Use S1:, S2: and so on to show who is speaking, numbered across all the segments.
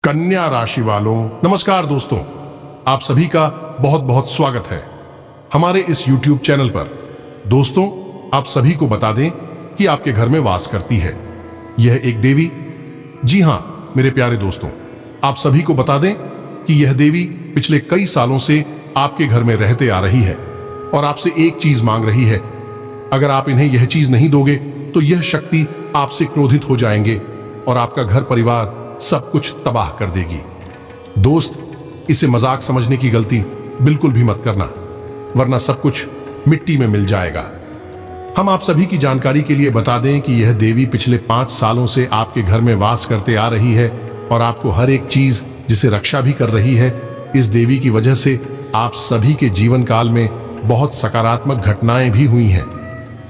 S1: कन्या राशि वालों, नमस्कार दोस्तों। आप सभी का बहुत बहुत स्वागत है हमारे इस YouTube चैनल पर। दोस्तों, आप सभी को बता दें कि आपके घर में वास करती है यह एक देवी। जी हां मेरे प्यारे दोस्तों, आप सभी को बता दें कि यह देवी पिछले कई सालों से आपके घर में रहते आ रही है और आपसे एक चीज मांग रही है। अगर आप इन्हें यह चीज नहीं दोगे तो यह शक्ति आपसे क्रोधित हो जाएंगे और आपका घर परिवार सब कुछ तबाह कर देगी। दोस्त, इसे मजाक समझने की गलती बिल्कुल भी मत करना, वरना सब कुछ मिट्टी में मिल जाएगा। हम आप सभी की जानकारी के लिए बता दें कि यह देवी पिछले 5 सालों से आपके घर में वास करते आ रही है और आपको हर एक चीज जिसे रक्षा भी कर रही है। इस देवी की वजह से आप सभी के जीवन काल में बहुत सकारात्मक घटनाएं भी हुई हैं।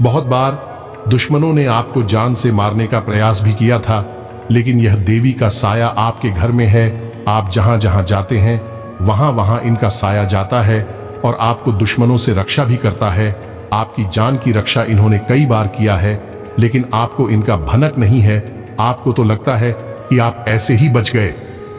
S1: बहुत बार दुश्मनों ने आपको जान से मारने का प्रयास भी किया था, लेकिन यह देवी का साया आपके घर में है। आप जहां जहां जाते हैं वहां वहां इनका साया जाता है और आपको दुश्मनों से रक्षा भी करता है। आपकी जान की रक्षा इन्होंने कई बार किया है, लेकिन आपको इनका भनक नहीं है। आपको तो लगता है कि आप ऐसे ही बच गए,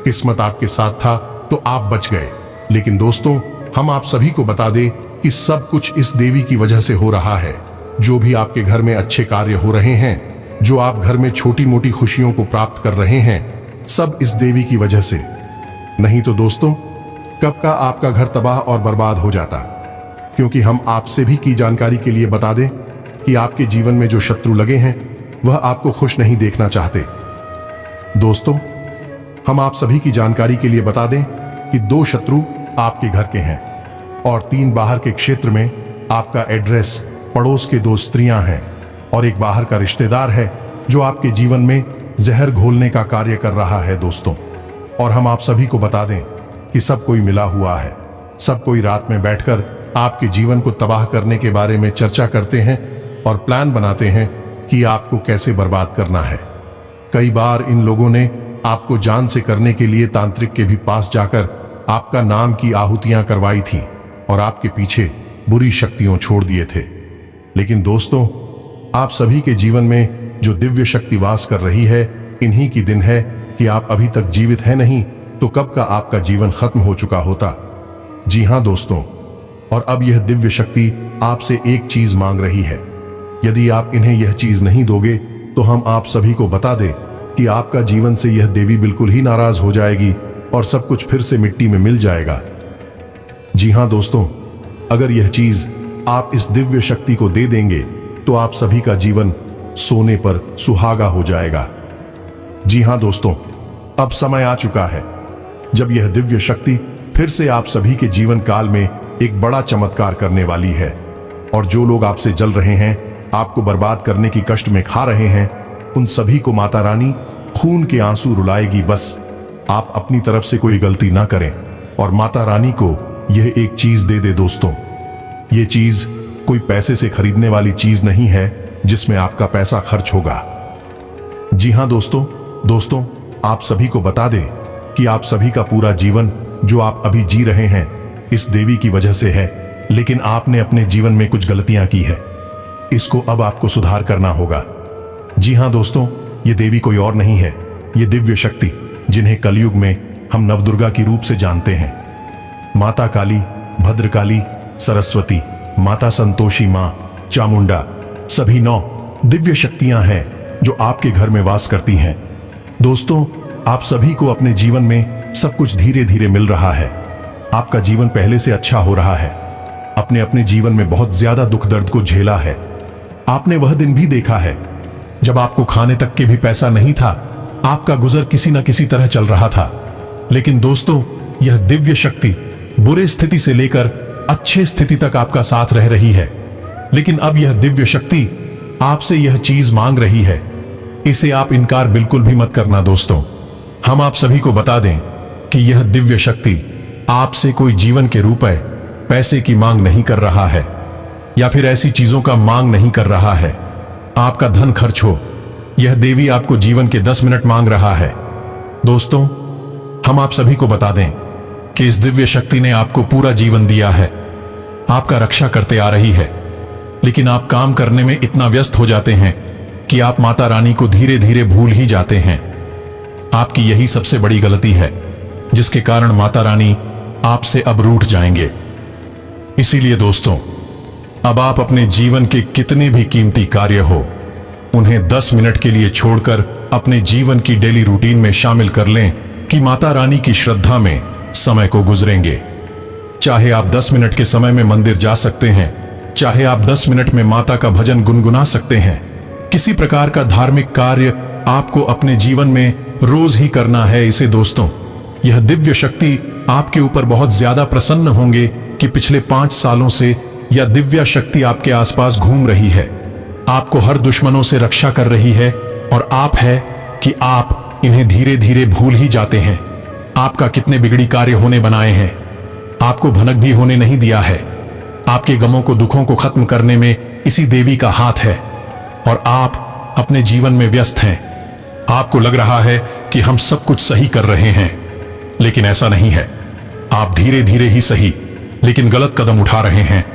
S1: किस्मत आपके साथ था तो आप बच गए। लेकिन दोस्तों, हम आप सभी को बता दें कि सब कुछ इस देवी की वजह से हो रहा है। जो भी आपके घर में अच्छे कार्य हो रहे हैं, जो आप घर में छोटी मोटी खुशियों को प्राप्त कर रहे हैं, सब इस देवी की वजह से। नहीं तो दोस्तों, कब का आपका घर तबाह और बर्बाद हो जाता। क्योंकि हम आपसे भी की जानकारी के लिए बता दें कि आपके जीवन में जो शत्रु लगे हैं वह आपको खुश नहीं देखना चाहते। दोस्तों, हम आप सभी की जानकारी के लिए बता दें कि 2 शत्रु आपके घर के हैं और 3 बाहर के क्षेत्र में आपका एड्रेस पड़ोस के 2 स्त्रियां हैं और एक बाहर का रिश्तेदार है जो आपके जीवन में जहर घोलने का कार्य कर रहा है। दोस्तों, और हम आप सभी को बता दें कि सब कोई मिला हुआ है। सब कोई रात में बैठकर आपके जीवन को तबाह करने के बारे में चर्चा करते हैं और प्लान बनाते हैं कि आपको कैसे बर्बाद करना है। कई बार इन लोगों ने आपको जान से करने के लिए तांत्रिक के भी पास जाकर आपका नाम की आहुतियां करवाई थी और आपके पीछे बुरी शक्तियों छोड़ दिए थे। लेकिन दोस्तों, आप सभी के जीवन में जो दिव्य शक्ति वास कर रही है, इन्हीं की दिन है कि आप अभी तक जीवित हैं नहीं तो कब का आपका जीवन खत्म हो चुका होता। जी हां दोस्तों, और अब यह दिव्य शक्ति आपसे एक चीज मांग रही है। यदि आप इन्हें यह चीज नहीं दोगे तो हम आप सभी को बता दें कि आपका जीवन से यह देवी बिल्कुल ही नाराज हो जाएगी और सब कुछ फिर से मिट्टी में मिल जाएगा। जी हां दोस्तों, अगर यह चीज आप इस दिव्य शक्ति को दे देंगे तो आप सभी का जीवन सोने पर सुहागा हो जाएगा। जी हां दोस्तों, अब समय आ चुका है जब यह दिव्य शक्ति फिर से आप सभी के जीवन काल में एक बड़ा चमत्कार करने वाली है। और जो लोग आपसे जल रहे हैं, आपको बर्बाद करने की कष्ट में खा रहे हैं, उन सभी को माता रानी खून के आंसू रुलाएगी। बस आप अपनी तरफ से कोई गलती ना करें और माता रानी को यह एक चीज दे दे। दोस्तों, यह चीज कोई पैसे से खरीदने वाली चीज नहीं है जिसमें आपका पैसा खर्च होगा। जी हां दोस्तों, आप सभी को बता दें कि आप सभी का पूरा जीवन जो आप अभी जी रहे हैं इस देवी की वजह से है। लेकिन आपने अपने जीवन में कुछ गलतियां की है, इसको अब आपको सुधार करना होगा। जी हां दोस्तों, ये देवी कोई और नहीं है, ये दिव्य शक्ति जिन्हें कलयुग में हम नवदुर्गा की रूप से जानते हैं। माता काली, भद्रकाली, सरस्वती, माता संतोषी, मां चामुंडा, सभी 9 दिव्य शक्तियां हैं जो आपके घर में वास करती हैं। दोस्तों, आप सभी को अपने जीवन में सब कुछ धीरे धीरे मिल रहा है। आपका जीवन पहले से अच्छा हो रहा है। अपने अपने जीवन में बहुत ज्यादा दुख दर्द को झेला है। आपने वह दिन भी देखा है जब आपको खाने तक के भी पैसा नहीं था, आपका गुजर किसी न किसी तरह चल रहा था। लेकिन दोस्तों, यह दिव्य शक्ति बुरे स्थिति से लेकर अच्छे स्थिति तक आपका साथ रह रही है। लेकिन अब यह दिव्य शक्ति आपसे यह चीज मांग रही है, इसे आप इनकार बिल्कुल भी मत करना। दोस्तों, हम आप सभी को बता दें कि यह दिव्य शक्ति आपसे कोई जीवन के रुपए पैसे की मांग नहीं कर रहा है या फिर ऐसी चीजों का मांग नहीं कर रहा है आपका धन खर्च हो। यह देवी आपको जीवन के 10 मिनट मांग रहा है। दोस्तों, हम आप सभी को बता दें कि इस दिव्य शक्ति ने आपको पूरा जीवन दिया है, आपका रक्षा करते आ रही है। लेकिन आप काम करने में इतना व्यस्त हो जाते हैं कि आप माता रानी को धीरे धीरे भूल ही जाते हैं।
S2: आपकी यही सबसे बड़ी गलती है, जिसके कारण माता रानी आपसे अब रूठ जाएंगे। इसीलिए दोस्तों, अब आप अपने जीवन के कितने भी कीमती कार्य हो, उन्हें 10 मिनट के लिए छोड़कर अपने जीवन की डेली रूटीन में शामिल कर लें कि माता रानी की श्रद्धा में समय को गुजरेंगे। चाहे आप 10 मिनट के समय में मंदिर जा सकते हैं, चाहे आप 10 मिनट में माता का भजन गुनगुना सकते हैं। किसी प्रकार का धार्मिक कार्य आपको अपने जीवन में रोज ही करना है इसे दोस्तों। यह दिव्य शक्ति आपके ऊपर बहुत ज्यादा प्रसन्न होंगे कि पिछले 5 सालों से यह दिव्य शक्ति आपके आसपास घूम रही है, आपको हर दुश्मनों से रक्षा कर रही है, और आप है कि आप इन्हें धीरे धीरे भूल ही जाते हैं। आपका कितने बिगड़ी कार्य होने बनाए हैं, आपको भनक भी होने नहीं दिया है। आपके गमों को, दुखों को खत्म करने में इसी देवी का हाथ है, और आप अपने जीवन में व्यस्त हैं। आपको लग रहा है कि हम सब कुछ सही कर रहे हैं, लेकिन ऐसा नहीं है। आप धीरे धीरे ही सही, लेकिन गलत कदम उठा रहे हैं।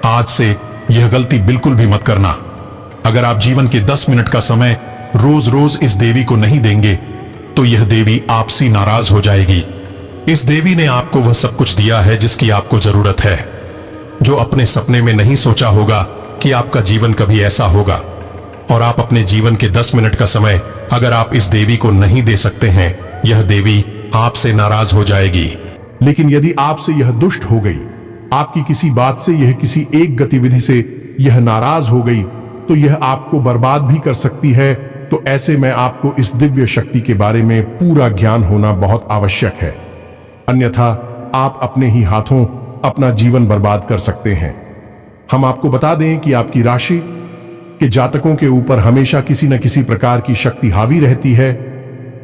S2: आज से यह गलती बिल्कुल भी मत करना। अगर आप जीवन के 10 मिनट का समय रोज रोज इस देवी को नहीं देंगे, तो यह देवी आपसे नाराज हो जाएगी। इस देवी ने आपको वह सब कुछ दिया है जिसकी आपको जरूरत है, जो अपने सपने में नहीं सोचा होगा कि आपका जीवन कभी ऐसा होगा। और आप अपने जीवन के 10 मिनट का समय अगर आप इस देवी को नहीं दे सकते हैं, यह देवी आपसे नाराज हो जाएगी।
S1: लेकिन यदि आपसे यह दुष्ट हो गई, आपकी किसी बात से, यह किसी एक गतिविधि से यह नाराज हो गई, तो यह आपको बर्बाद भी कर सकती है। तो ऐसे में आपको इस दिव्य शक्ति के बारे में पूरा ज्ञान होना बहुत आवश्यक है, अन्यथा आप अपने ही हाथों अपना जीवन बर्बाद कर सकते हैं। हम आपको बता दें कि आपकी राशि के जातकों के ऊपर हमेशा किसी न किसी प्रकार की शक्ति हावी रहती है,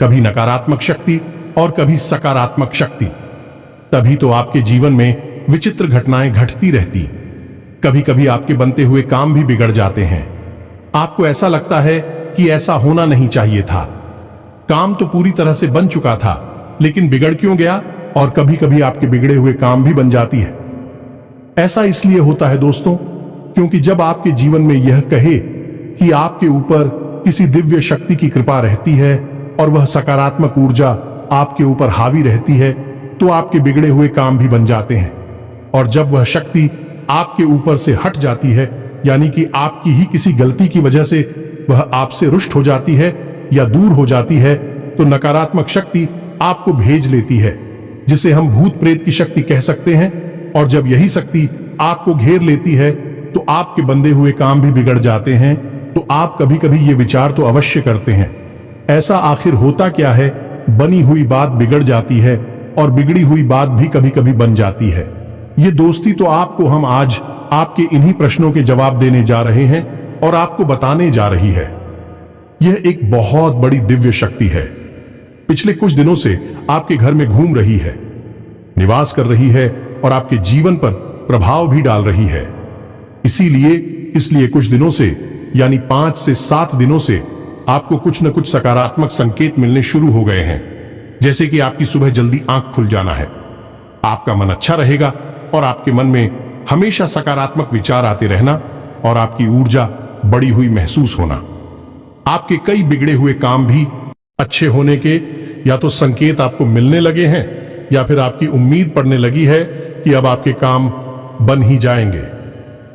S1: कभी नकारात्मक शक्ति और कभी सकारात्मक शक्ति। तभी तो आपके जीवन में विचित्र घटनाएं घटती रहती। कभी कभी आपके बनते हुए काम भी बिगड़ जाते हैं। आपको ऐसा लगता है कि ऐसा होना नहीं चाहिए था, काम तो पूरी तरह से बन चुका था, लेकिन बिगड़ क्यों गया। और कभी कभी आपके बिगड़े हुए काम भी बन जाती है। ऐसा इसलिए होता है दोस्तों, क्योंकि जब आपके जीवन में यह कहे कि आपके ऊपर किसी दिव्य शक्ति की कृपा रहती है और वह सकारात्मक ऊर्जा आपके ऊपर हावी रहती है, तो आपके बिगड़े हुए काम भी बन जाते हैं। और जब वह शक्ति आपके ऊपर से हट जाती है, यानी कि आपकी ही किसी गलती की वजह से वह आपसे रुष्ट हो जाती है या दूर हो जाती है, तो नकारात्मक शक्ति आपको भेज लेती है, जिसे हम भूत प्रेत की शक्ति कह सकते हैं। और जब यही शक्ति आपको घेर लेती है, तो आपके बंधे हुए काम भी बिगड़ जाते हैं। तो आप कभी कभी ये विचार तो अवश्य करते हैं, ऐसा आखिर होता क्या है, बनी हुई बात बिगड़ जाती है और बिगड़ी हुई बात भी कभी कभी बन जाती है। ये दोस्ती तो आपको हम आज आपके इन्हीं प्रश्नों के जवाब देने जा रहे हैं और आपको बताने जा रही है। यह एक बहुत बड़ी दिव्य शक्ति है, पिछले कुछ दिनों से आपके घर में घूम रही है, निवास कर रही है और आपके जीवन पर प्रभाव भी डाल रही है। इसलिए कुछ दिनों से, यानी 5 से 7 दिनों से आपको कुछ न कुछ सकारात्मक संकेत मिलने शुरू हो गए हैं। जैसे कि आपकी सुबह जल्दी आंख खुल जाना है, आपका मन अच्छा रहेगा और आपके मन में हमेशा सकारात्मक विचार आते रहना और आपकी ऊर्जा बढ़ी हुई महसूस होना। आपके कई बिगड़े हुए काम भी अच्छे होने के या तो संकेत आपको मिलने लगे हैं, या फिर आपकी उम्मीद पड़ने लगी है कि अब आपके काम बन ही जाएंगे।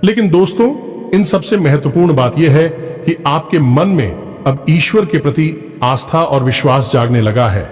S1: लेकिन दोस्तों, इन सबसे महत्वपूर्ण बात यह है कि आपके मन में अब ईश्वर के प्रति आस्था और विश्वास जागने लगा है।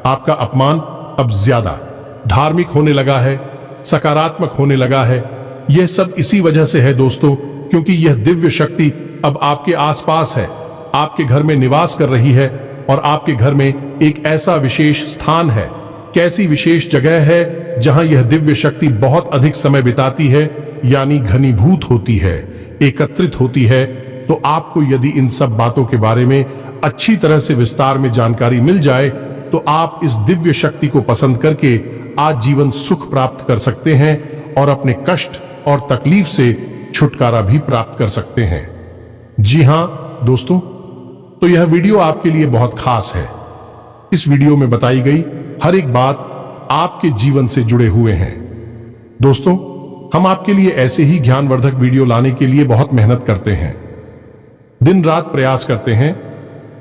S1: आपका अपमान अब ज्यादा धार्मिक होने लगा है, सकारात्मक होने लगा है। यह सब इसी वजह से है दोस्तों, क्योंकि यह दिव्य शक्ति अब आपके आसपास है, आपके घर में निवास कर रही है और आपके घर में एक ऐसा विशेष स्थान है, कैसी विशेष जगह है जहां यह दिव्य शक्ति बहुत अधिक समय बिताती है, यानी घनीभूत होती है, एकत्रित होती है। तो आपको यदि इन सब बातों के बारे में अच्छी तरह से विस्तार में जानकारी मिल जाए, तो आप इस दिव्य शक्ति को पसंद करके आज जीवन सुख प्राप्त कर सकते हैं और अपने कष्ट और तकलीफ से छुटकारा भी प्राप्त कर सकते हैं। जी हां दोस्तों, तो यह वीडियो आपके लिए बहुत खास है। इस वीडियो में बताई गई हर एक बात आपके जीवन से जुड़े हुए हैं। दोस्तों, हम आपके लिए ऐसे ही ज्ञानवर्धक वीडियो लाने के लिए बहुत मेहनत करते हैं, दिन रात प्रयास करते हैं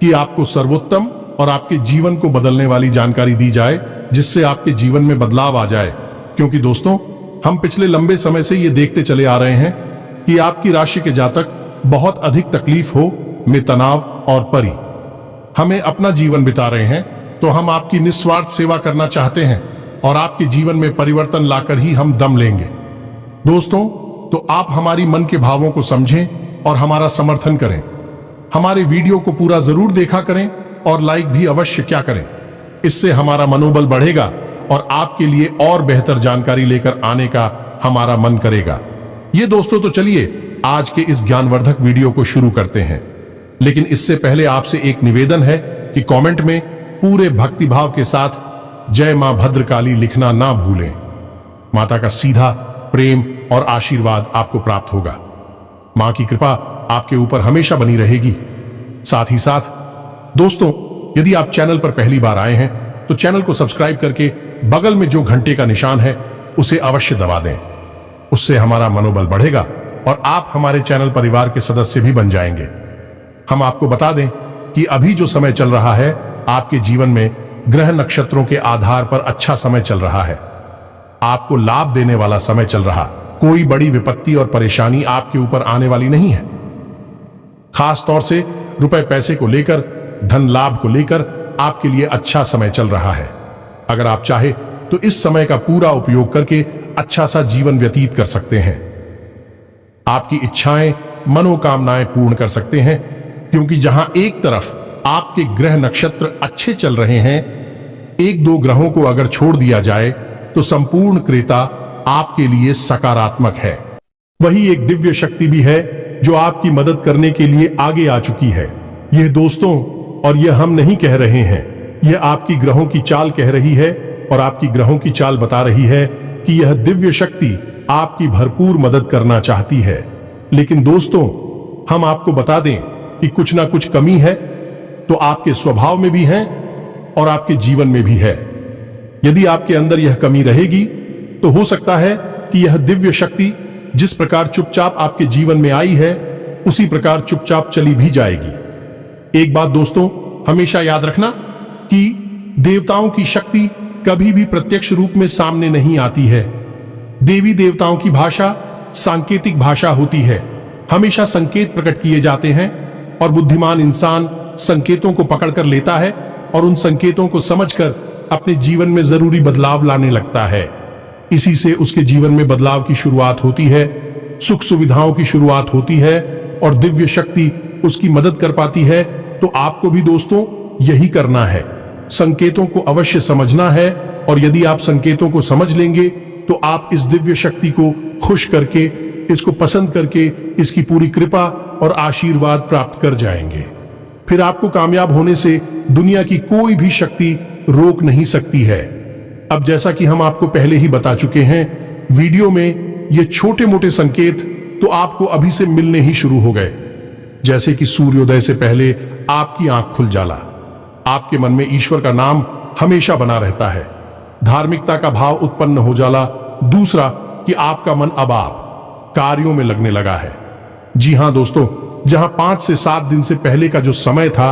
S1: कि आपको सर्वोत्तम और आपके जीवन को बदलने वाली जानकारी दी जाए, जिससे आपके जीवन में बदलाव आ जाए। क्योंकि दोस्तों, हम पिछले लंबे समय से ये देखते चले आ रहे हैं कि आपकी राशि के जातक बहुत अधिक तकलीफ हो में तनाव और परी हमें अपना जीवन बिता रहे हैं, तो हम आपकी निस्वार्थ सेवा करना चाहते हैं और आपके जीवन में परिवर्तन लाकर ही हम दम लेंगे। दोस्तों, तो आप हमारी मन के भावों को समझें और हमारा समर्थन करें। हमारे वीडियो को पूरा जरूर देखा करें और लाइक भी अवश्य क्या करें। इससे हमारा मनोबल बढ़ेगा और आपके लिए और बेहतर जानकारी लेकर आने का हमारा मन करेगा। ये दोस्तों, तो चलिए आज के इस ज्ञानवर्धक वीडियो को शुरू करते हैं। लेकिन इससे पहले आपसे एक निवेदन है कि कमेंट में पूरे भक्तिभाव के साथ जय मां भद्रकाली लिखना ना भूलें। माता का सीधा प्रेम और आशीर्वाद आपको प्राप्त होगा। मां की कृपा आपके ऊपर हमेशा बनी रहेगी। साथ ही साथ दोस्तों, यदि आप चैनल पर पहली बार आए हैं तो चैनल को सब्सक्राइब करके बगल में जो घंटे का निशान है उसे अवश्य दबा दें। उससे हमारा मनोबल बढ़ेगा और आप हमारे चैनल परिवार के सदस्य भी बन जाएंगे। हम आपको बता दें कि अभी जो समय चल रहा है, आपके जीवन में ग्रह नक्षत्रों के आधार पर अच्छा समय चल रहा है। आपको लाभ देने वाला समय चल रहा। कोई बड़ी विपत्ति और परेशानी आपके ऊपर आने वाली नहीं है। खास तौर से रुपए पैसे को लेकर, धन लाभ को लेकर आपके लिए अच्छा समय चल रहा है। अगर आप चाहे तो इस समय का पूरा उपयोग करके अच्छा सा जीवन व्यतीत कर सकते हैं। आपकी इच्छाएं, मनोकामनाएं पूर्ण कर सकते हैं, क्योंकि जहां एक तरफ आपके ग्रह नक्षत्र अच्छे चल रहे हैं, एक दो ग्रहों को अगर छोड़ दिया जाए तो संपूर्ण क्रेता आपके लिए सकारात्मक है। वही एक दिव्य शक्ति भी है जो आपकी मदद करने के लिए आगे आ चुकी है। यह दोस्तों, और यह हम नहीं कह रहे हैं, यह आपकी ग्रहों की चाल कह रही है और आपकी ग्रहों की चाल बता रही है कि यह दिव्य शक्ति आपकी भरपूर मदद करना चाहती है। लेकिन दोस्तों, हम आपको बता दें कि कुछ ना कुछ कमी है तो आपके स्वभाव में भी है और आपके जीवन में भी है। यदि आपके अंदर यह कमी रहेगी तो हो सकता है कि यह दिव्य शक्ति जिस प्रकार चुपचाप आपके जीवन में आई है, उसी प्रकार चुपचाप चली भी जाएगी। एक बात दोस्तों, हमेशा याद रखना कि देवताओं की शक्ति कभी भी प्रत्यक्ष रूप में सामने नहीं आती है। देवी देवताओं की भाषा सांकेतिक भाषा होती है। हमेशा संकेत प्रकट किए जाते हैं और बुद्धिमान इंसान संकेतों को पकड़कर लेता है और उन संकेतों को समझकर अपने जीवन में जरूरी बदलाव लाने लगता है। इसी से उसके जीवन में बदलाव की शुरुआत होती है, सुख सुविधाओं की शुरुआत होती है और दिव्य शक्ति उसकी मदद कर पाती है। तो आपको भी दोस्तों यही करना है, संकेतों को अवश्य समझना है। और यदि आप संकेतों को समझ लेंगे तो आप इस दिव्य शक्ति को खुश करके, इसको पसंद करके, इसकी पूरी कृपा और आशीर्वाद प्राप्त कर जाएंगे। फिर आपको कामयाब होने से दुनिया की कोई भी शक्ति रोक नहीं सकती है। अब जैसा कि हम आपको पहले ही बता चुके हैं वीडियो में, ये छोटे मोटे संकेत तो आपको अभी से मिलने ही शुरू हो गए। जैसे कि सूर्योदय से पहले आपकी आंख खुल जाला, आपके मन में ईश्वर का नाम हमेशा बना रहता है, धार्मिकता का भाव उत्पन्न हो जाला। दूसरा कि आपका मन अब आप कार्यों में लगने लगा है। जी हां दोस्तों, जहां 5 से 7 दिन से पहले का जो समय था,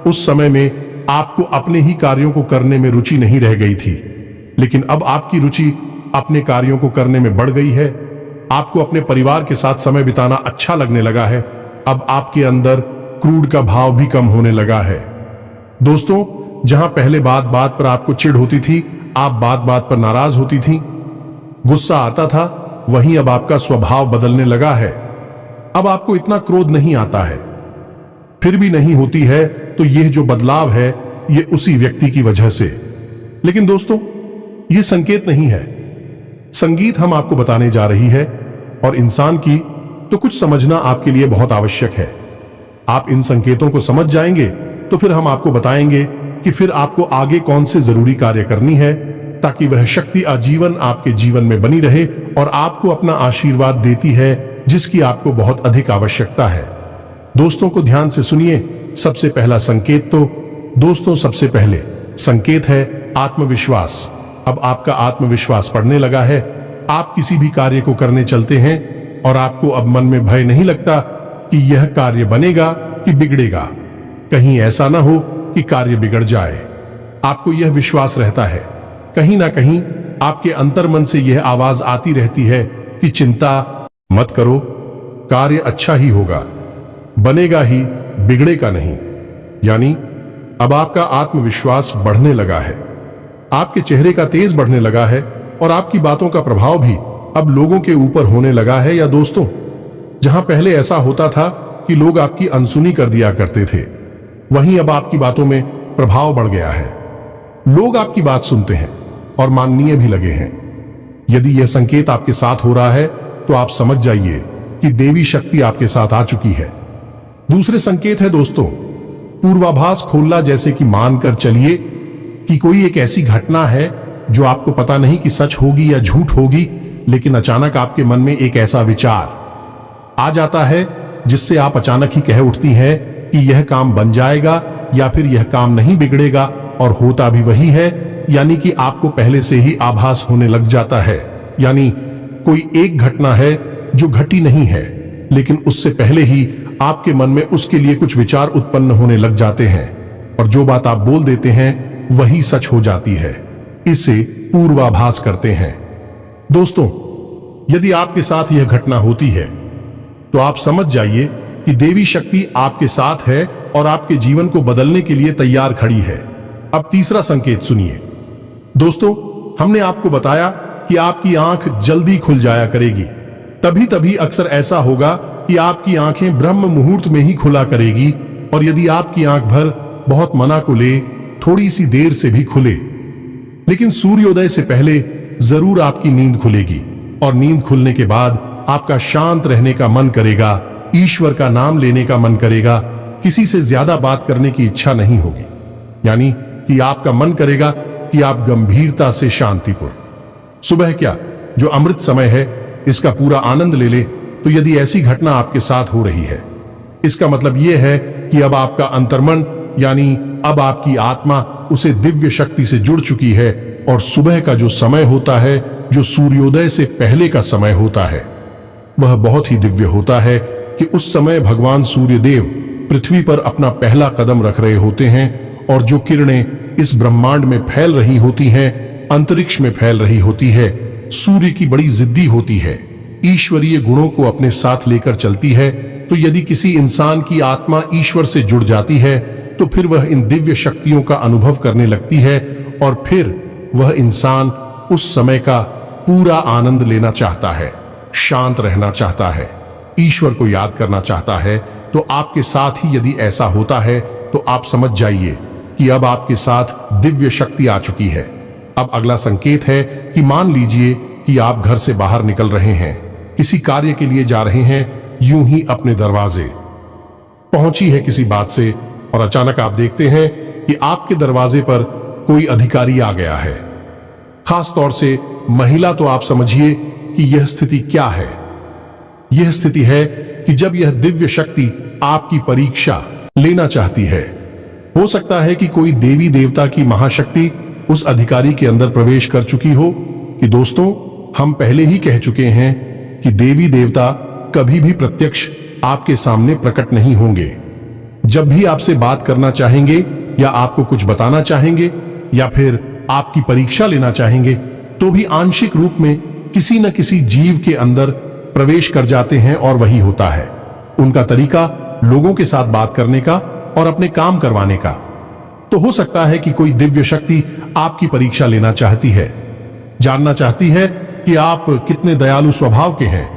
S1: उस समय में आपको अपने ही कार्यों को करने में रुचि नहीं रह गई थी, लेकिन अब आपकी रुचि अपने कार्यों को करने में बढ़ गई है। आपको अपने परिवार के साथ समय बिताना अच्छा लगने लगा है। अब आपके अंदर क्रोध का भाव भी कम होने लगा है। दोस्तों, जहां पहले बात बात पर आपको चिढ़ होती थी, आप बात बात पर नाराज होती थी, गुस्सा आता था, वहीं अब आपका स्वभाव बदलने लगा है। अब आपको इतना क्रोध नहीं आता है। फिर भी नहीं होती है तो यह जो बदलाव है, यह उसी व्यक्ति की वजह से। लेकिन दोस्तों, यह संकेत नहीं है, संगीत हम आपको बताने जा रही है। और इंसान की तो कुछ समझना आपके लिए बहुत आवश्यक है। आप इन संकेतों को समझ जाएंगे तो फिर हम आपको बताएंगे कि फिर आपको आगे कौन से जरूरी कार्य करनी है, ताकि वह शक्ति आजीवन आपके जीवन में बनी रहे और आपको अपना आशीर्वाद देती है, जिसकी आपको बहुत अधिक आवश्यकता है। दोस्तों को ध्यान से सुनिए। सबसे पहला संकेत तो दोस्तों, सबसे पहले संकेत है आत्मविश्वास। अब आपका आत्मविश्वास बढ़ने लगा है। आप किसी भी कार्य को करने चलते हैं और आपको अब मन में भय नहीं लगता कि यह कार्य बनेगा कि बिगड़ेगा। कहीं ऐसा ना हो कि कार्य बिगड़ जाए। आपको यह विश्वास रहता है, कहीं ना कहीं आपके अंतर्मन से यह आवाज आती रहती है कि चिंता मत करो, कार्य अच्छा ही होगा, बनेगा ही, बिगड़ेगा नहीं। यानी अब आपका आत्मविश्वास बढ़ने लगा है, आपके चेहरे का तेज बढ़ने लगा है और आपकी बातों का प्रभाव भी अब लोगों के ऊपर होने लगा है। या दोस्तों, जहां पहले ऐसा होता था कि लोग आपकी अनसुनी कर दिया करते थे, वहीं अब आपकी बातों में प्रभाव बढ़ गया है। लोग आपकी बात सुनते हैं और माननीय भी लगे हैं। यदि यह संकेत आपके साथ हो रहा है तो आप समझ जाइए कि देवी शक्ति आपके साथ आ चुकी है। दूसरे संकेत है दोस्तों, पूर्वाभास खोलना, जैसे कि मानकर चलिए कि कोई एक ऐसी घटना है जो आपको पता नहीं कि सच होगी या झूठ होगी, लेकिन अचानक आपके मन में एक ऐसा विचार आ जाता है जिससे आप अचानक ही कह उठती हैं कि यह काम बन जाएगा या फिर यह काम नहीं बिगड़ेगा, और होता भी वही है। यानी कि आपको पहले से ही आभास होने लग जाता है। यानी कोई एक घटना है जो घटी नहीं है, लेकिन उससे पहले ही आपके मन में उसके लिए कुछ विचार उत्पन्न होने लग जाते हैं और जो बात आप बोल देते हैं वही सच हो जाती है। इसे पूर्वाभास करते हैं। दोस्तों, यदि आपके साथ यह घटना होती है तो आप समझ जाइए कि देवी शक्ति आपके साथ है और आपके जीवन को बदलने के लिए तैयार खड़ी है। अब तीसरा संकेत सुनिए। दोस्तों, हमने आपको बताया कि आपकी आंख जल्दी खुल जाया करेगी। तभी तभी अक्सर ऐसा होगा कि आपकी आंखें ब्रह्म मुहूर्त में ही खुला करेगी, और यदि आपकी आंख भर बहुत मना को ले, थोड़ी सी देर से भी खुले, लेकिन सूर्योदय से पहले जरूर आपकी नींद खुलेगी। और नींद खुलने के बाद आपका शांत रहने का मन करेगा, ईश्वर का नाम लेने का मन करेगा, किसी से ज्यादा बात करने की इच्छा नहीं होगी। यानी कि आपका मन करेगा कि आप गंभीरता से शांतिपूर्ण सुबह क्या जो अमृत समय है इसका पूरा आनंद ले ले। तो यदि ऐसी घटना आपके साथ हो रही है, इसका मतलब यह है कि अब आपका अंतर्मन, यानी अब आपकी आत्मा उसे दिव्य शक्ति से जुड़ चुकी है, और सुबह का जो समय होता है, जो सूर्योदय से पहले का समय होता है, वह बहुत ही दिव्य होता है कि उस समय भगवान सूर्यदेव पृथ्वी पर अपना पहला कदम रख रहे होते हैं, और जो किरणें इस ब्रह्मांड में फैल रही होती हैं, अंतरिक्ष में फैल रही होती है, सूर्य की बड़ी जिद्दी होती है, ईश्वरीय गुणों को अपने साथ लेकर चलती है। तो यदि किसी इंसान की आत्मा ईश्वर से जुड़ जाती है तो फिर वह इन दिव्य शक्तियों का अनुभव करने लगती है, और फिर वह इंसान उस समय का पूरा आनंद लेना चाहता है, शांत रहना चाहता है, ईश्वर को याद करना चाहता है। तो आपके साथ ही यदि ऐसा होता है तो आप समझ जाइए कि अब आपके साथ दिव्य शक्ति आ चुकी है। अब अगला संकेत है कि मान लीजिए कि आप घर से बाहर निकल रहे हैं, किसी कार्य के लिए जा रहे हैं, यूं ही अपने दरवाजे पहुंची है किसी बात से, और अचानक आप देखते हैं कि आपके दरवाजे पर कोई अधिकारी आ गया है, खास तौर से महिला। तो आप समझिए कि यह स्थिति क्या है। यह स्थिति है कि जब यह दिव्य शक्ति आपकी परीक्षा लेना चाहती है। हो सकता है कि कोई देवी देवता की महाशक्ति उस अधिकारी के अंदर प्रवेश कर चुकी हो। कि दोस्तों, हम पहले ही कह चुके हैं कि देवी देवता कभी भी प्रत्यक्ष आपके सामने प्रकट नहीं होंगे। जब भी आपसे बात करना चाहेंगे या आपको कुछ बताना चाहेंगे या फिर आपकी परीक्षा लेना चाहेंगे, तो भी आंशिक रूप में किसी न किसी जीव के अंदर प्रवेश कर जाते हैं, और वही होता है उनका तरीका लोगों के साथ बात करने का और अपने काम करवाने का। तो हो सकता है कि कोई दिव्य शक्ति आपकी परीक्षा लेना चाहती है, जानना चाहती है कि आप कितने दयालु स्वभाव के हैं,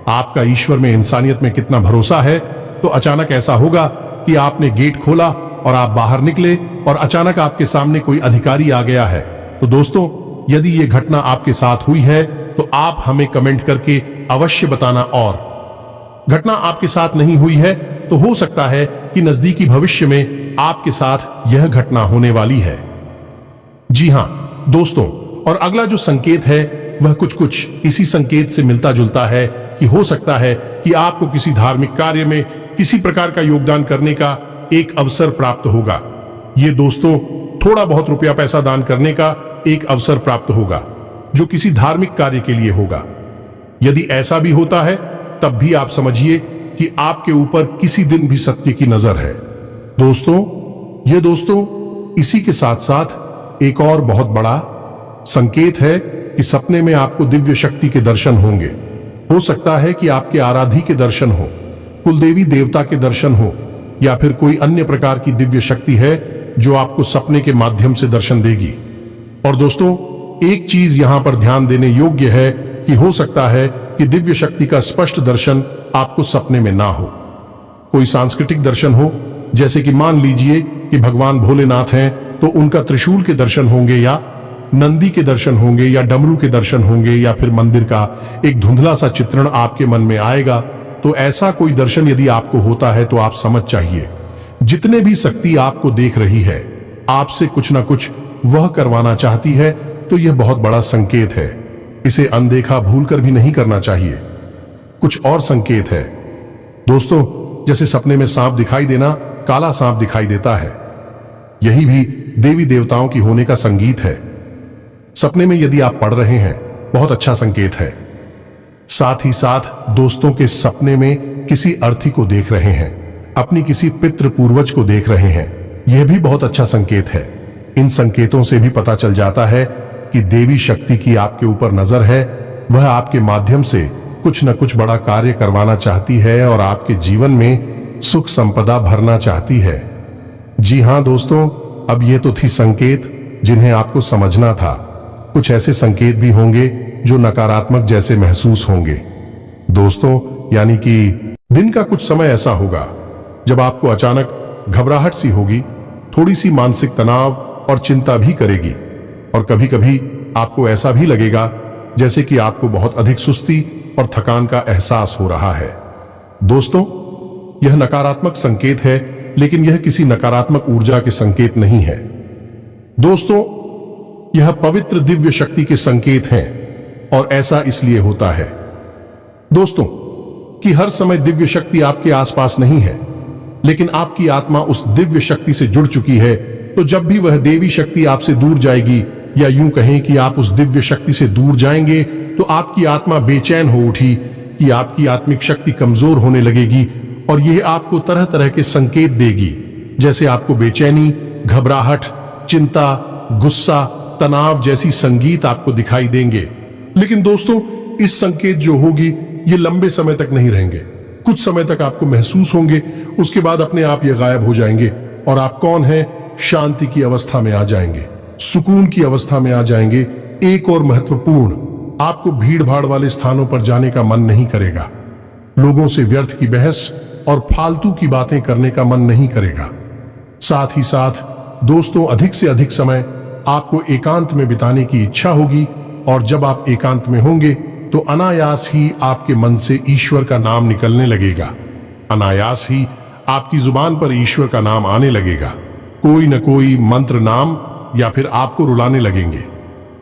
S1: आपका ईश्वर में, इंसानियत में कितना भरोसा है। तो अचानक ऐसा होगा कि आपने गेट खोला और आप बाहर निकले और अचानक आपके सामने कोई अधिकारी आ गया है। तो दोस्तों, यदि ये घटना आपके साथ हुई है तो आप हमें कमेंट करके अवश्य बताना, और घटना आपके साथ नहीं हुई है तो हो सकता है कि नजदीकी भविष्य में आपके साथ यह घटना होने वाली है। जी हां दोस्तों, और अगला जो संकेत है वह कुछ इसी संकेत से मिलता जुलता है कि हो सकता है कि आपको किसी धार्मिक कार्य में किसी प्रकार का योगदान करने का एक अवसर प्राप्त होगा। ये दोस्तों थोड़ा बहुत रुपया पैसा दान करने का एक अवसर प्राप्त होगा, जो किसी धार्मिक कार्य के लिए होगा। यदि ऐसा भी होता है तब भी आप समझिए कि आपके ऊपर किसी दिन भी सत्य की नजर है। दोस्तों, यह दोस्तों इसी के साथ साथ एक और बहुत बड़ा संकेत है कि सपने में आपको दिव्य शक्ति के दर्शन होंगे। हो सकता है कि आपके आराधी के दर्शन हो, कुलदेवी देवता के दर्शन हो, या फिर कोई अन्य प्रकार की दिव्य शक्ति है जो आपको सपने के माध्यम से दर्शन देगी। और दोस्तों एक चीज यहां पर ध्यान देने योग्य है कि हो सकता है कि दिव्य शक्ति का स्पष्ट दर्शन आपको सपने में ना हो। कोई सांस्कृतिक दर्शन हो, जैसे कि मान लीजिए कि भगवान भोलेनाथ हैं तो उनका त्रिशूल के दर्शन होंगे, या नंदी के दर्शन होंगे, या डमरू के दर्शन होंगे, या फिर मंदिर का एक धुंधला सा चित्रण आपके मन में आएगा। तो ऐसा कोई दर्शन यदि आपको होता है तो आप समझ चाहिए जितने भी शक्ति आपको देख रही है आपसे कुछ ना कुछ वह करवाना चाहती है। तो यह बहुत बड़ा संकेत है, इसे अनदेखा भूलकर भी नहीं करना चाहिए। कुछ और संकेत है दोस्तों, जैसे सपने में सांप दिखाई देना, काला सांप दिखाई देता है, यही भी देवी देवताओं की होने का संगीत है। सपने में यदि आप पढ़ रहे हैं बहुत अच्छा संकेत है। साथ ही साथ दोस्तों के सपने में किसी अर्थी को देख रहे हैं, अपनी किसी पितृ पूर्वज को देख रहे हैं, यह भी बहुत अच्छा संकेत है। इन संकेतों से भी पता चल जाता है कि देवी शक्ति की आपके ऊपर नजर है, वह आपके माध्यम से कुछ न कुछ बड़ा कार्य करवाना चाहती है और आपके जीवन में सुख संपदा भरना चाहती है। जी हां दोस्तों, अब ये तो थी संकेत जिन्हें आपको समझना था। कुछ ऐसे संकेत भी होंगे जो नकारात्मक जैसे महसूस होंगे दोस्तों, यानी कि दिन का कुछ समय ऐसा होगा जब आपको अचानक घबराहट सी होगी, थोड़ी सी मानसिक तनाव और चिंता भी करेगी, और कभी कभी आपको ऐसा भी लगेगा जैसे कि आपको बहुत अधिक सुस्ती और थकान का एहसास हो रहा है। दोस्तों यह नकारात्मक संकेत है, लेकिन यह किसी नकारात्मक ऊर्जा के संकेत नहीं है। दोस्तों यह पवित्र दिव्य शक्ति के संकेत हैं, और ऐसा इसलिए होता है दोस्तों कि हर समय दिव्य शक्ति आपके आसपास नहीं है, लेकिन आपकी आत्मा उस दिव्य शक्ति से जुड़ चुकी है। तो जब भी वह देवी शक्ति आपसे दूर जाएगी, या यूं कहें कि आप उस दिव्य शक्ति से दूर जाएंगे, तो आपकी आत्मा बेचैन हो उठी कि आपकी आत्मिक शक्ति कमजोर होने लगेगी, और यह आपको तरह तरह के संकेत देगी, जैसे आपको बेचैनी, घबराहट, चिंता, गुस्सा, तनाव जैसी संगीत आपको दिखाई देंगे। लेकिन दोस्तों इस संकेत जो होगी ये लंबे समय तक नहीं रहेंगे, कुछ समय तक आपको महसूस होंगे, उसके बाद अपने आप ये गायब हो जाएंगे, और आप कौन है, शांति की अवस्था में आ जाएंगे, सुकून की अवस्था में आ जाएंगे। एक और महत्वपूर्ण, आपको भीड़ भाड़ वाले स्थानों पर जाने का मन नहीं करेगा, लोगों से व्यर्थ की बहस और फालतू की बातें करने का मन नहीं करेगा। साथ ही साथ दोस्तों अधिक से अधिक समय आपको एकांत में बिताने की इच्छा होगी, और जब आप एकांत में होंगे तो अनायास ही आपके मन से ईश्वर का नाम निकलने लगेगा, अनायास ही आपकी जुबान पर ईश्वर का नाम आने लगेगा, कोई न कोई मंत्र नाम, या फिर आपको रुलाने लगेंगे।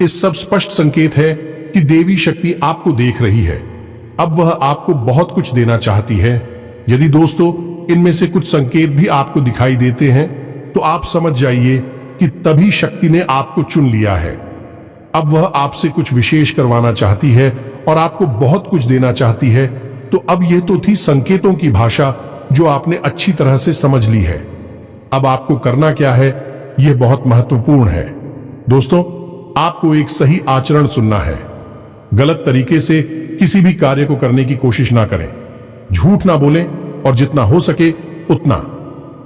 S1: इस सब स्पष्ट संकेत है कि देवी शक्ति आपको देख रही है, अब वह आपको बहुत कुछ देना चाहती है। यदि दोस्तों इनमें से कुछ संकेत भी आपको दिखाई देते हैं तो आप समझ जाइए कि तभी शक्ति ने आपको चुन लिया है। अब वह आपसे कुछ विशेष करवाना चाहती है और आपको बहुत कुछ देना चाहती है। तो अब यह तो थी संकेतों की भाषा जो आपने अच्छी तरह से समझ ली है। अब आपको करना क्या है, यह बहुत महत्वपूर्ण है दोस्तों। आपको एक सही आचरण सुनना है, गलत तरीके से किसी भी कार्य को करने की कोशिश ना करें, झूठ ना बोलें, और जितना हो सके उतना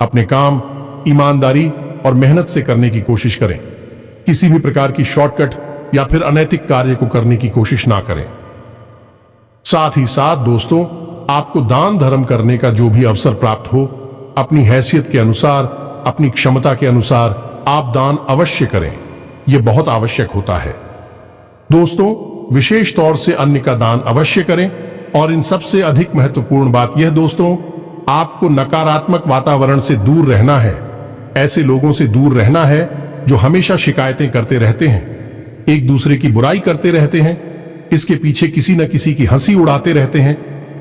S1: अपने काम ईमानदारी और मेहनत से करने की कोशिश करें। किसी भी प्रकार की शॉर्टकट या फिर अनैतिक कार्य को करने की कोशिश ना करें। साथ ही साथ दोस्तों आपको दान धर्म करने का जो भी अवसर प्राप्त हो, अपनी हैसियत के अनुसार, अपनी क्षमता के अनुसार आप दान अवश्य करें, यह बहुत आवश्यक होता है दोस्तों। विशेष तौर से अन्न का दान अवश्य करें। और इन सबसे अधिक महत्वपूर्ण बात यह दोस्तों, आपको नकारात्मक वातावरण से दूर रहना है, ऐसे लोगों से दूर रहना है जो हमेशा शिकायतें करते रहते हैं, एक दूसरे की बुराई करते रहते हैं, इसके पीछे किसी न किसी की हंसी उड़ाते रहते हैं,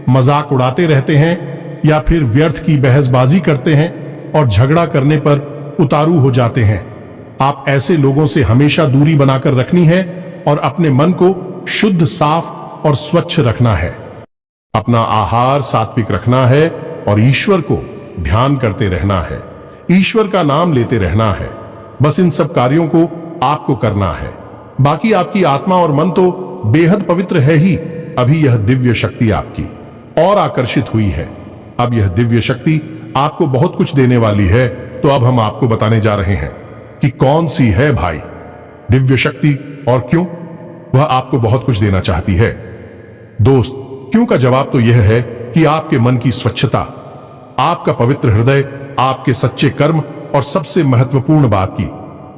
S1: मजाक उड़ाते रहते हैं, या फिर व्यर्थ की बहसबाजी करते हैं और झगड़ा करने पर उतारू हो जाते हैं। आप ऐसे लोगों से हमेशा दूरी बनाकर रखनी है और अपने मन को शुद्ध, साफ और स्वच्छ रखना है। अपना आहार सात्विक रखना है और ईश्वर को ध्यान करते रहना है। ईश्वर का नाम लेते रहना है। बस इन सब कार्यों को आपको करना है। बाकी आपकी आत्मा और मन तो बेहद पवित्र है ही। अभी यह दिव्य शक्ति आपकी और आकर्षित हुई है। अब यह दिव्य शक्ति आपको बहुत कुछ देने वाली है। तो अब हम आपको बताने जा रहे हैं कि कौन सी है भाई दिव्य शक्ति और क्यों वह आपको बहुत कुछ देना चाहती है। दोस्त, क्यों का जवाब तो यह है कि आपके मन की स्वच्छता, आपका पवित्र हृदय, आपके सच्चे कर्म और सबसे महत्वपूर्ण बात की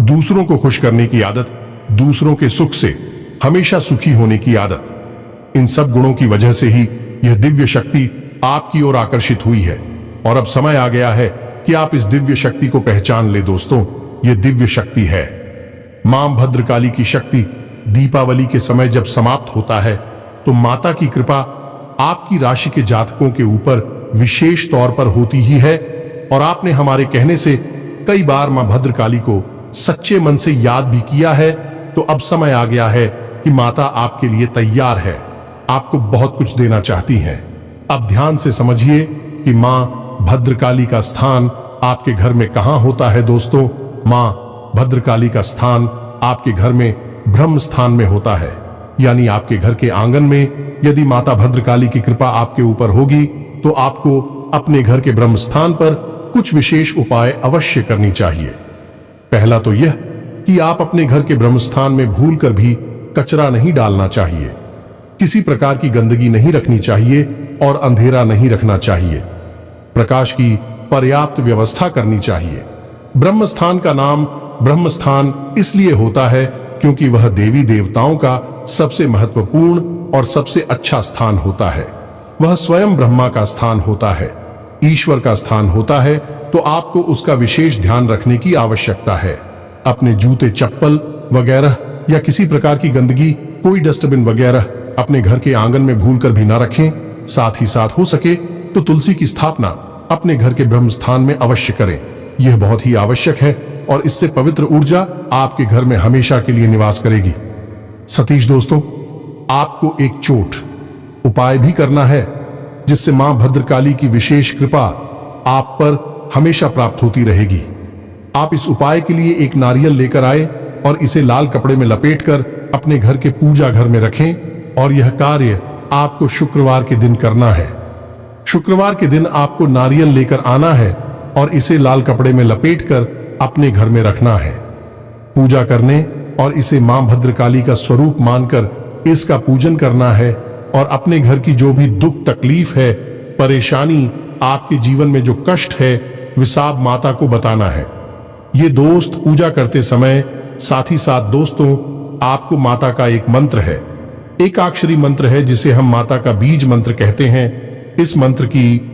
S1: दूसरों को खुश करने की आदत, दूसरों के सुख से हमेशा सुखी होने की आदत। इन सब गुणों की वजह से ही यह दिव्य शक्ति आपकी ओर आकर्षित हुई है। और अब समय आ गया है कि आप इस दिव्य शक्ति को पहचान ले। दोस्तों, यह दिव्य शक्ति है मां भद्रकाली की शक्ति। दीपावली के समय जब समाप्त होता है तो माता की कृपा आपकी राशि के जातकों के ऊपर विशेष तौर पर होती ही है। और आपने हमारे कहने से कई बार मां भद्रकाली को सच्चे मन से याद भी किया है। तो अब समय आ गया है कि माता आपके लिए तैयार है, आपको बहुत कुछ देना चाहती हैं। अब ध्यान से समझिए कि मां भद्रकाली का स्थान आपके घर में कहां होता है। दोस्तों, मां भद्रकाली का स्थान आपके घर में ब्रह्म स्थान में होता है, यानी आपके घर के आंगन में। यदि माता भद्रकाली की कृपा आपके ऊपर होगी तो आपको अपने घर के ब्रह्म स्थान पर कुछ विशेष उपाय अवश्य करनी चाहिए। पहला तो यह कि आप अपने घर के ब्रह्म स्थान में भूलकर भी कचरा नहीं डालना चाहिए, किसी प्रकार की गंदगी नहीं रखनी चाहिए और अंधेरा नहीं रखना चाहिए। प्रकाश की पर्याप्त व्यवस्था करनी चाहिए। ब्रह्म स्थान का नाम ब्रह्म स्थान इसलिए होता है क्योंकि वह देवी देवताओं का सबसे महत्वपूर्ण और सबसे अच्छा स्थान होता है। वह स्वयं ब्रह्मा का स्थान होता है, ईश्वर का स्थान होता है। तो आपको उसका विशेष ध्यान रखने की आवश्यकता है। अपने जूते, चप्पल वगैरह या किसी प्रकार की गंदगी, कोई डस्टबिन वगैरह अपने घर के आंगन में भूलकर भी ना रखें। साथ ही साथ हो सके तो तुलसी की स्थापना अपने घर के ब्रह्म स्थान में अवश्य करें। यह बहुत ही आवश्यक है और इससे पवित्र ऊर्जा आपके घर में हमेशा के लिए निवास करेगी। सतीश दोस्तों, आपको एक चोट उपाय भी करना है जिससे मां भद्रकाली की विशेष कृपा आप पर हमेशा प्राप्त होती रहेगी। आप इस उपाय के लिए एक नारियल लेकर आए और इसे लाल कपड़े में लपेटकर अपने घर के पूजा घर में रखें। और यह कार्य आपको शुक्रवार के दिन करना है। शुक्रवार के दिन आपको नारियल लेकर आना है और इसे लाल कपड़े में लपेटकर अपने घर में रखना है। पूजा करने और इसे मां भद्रकाली का स्वरूप मानकर इसका पूजन करना है। और अपने घर की जो भी दुख, तकलीफ है, परेशानी, आपके जीवन में जो कष्ट है, विसाब माता को बताना है। ये दोस्त पूजा करते समय साथ ही साथ दोस्तों आपको माता का एक मंत्र है, एकाक्षरी मंत्र है जिसे हम माता का बीज मंत्र कहते हैं। इस मंत्र की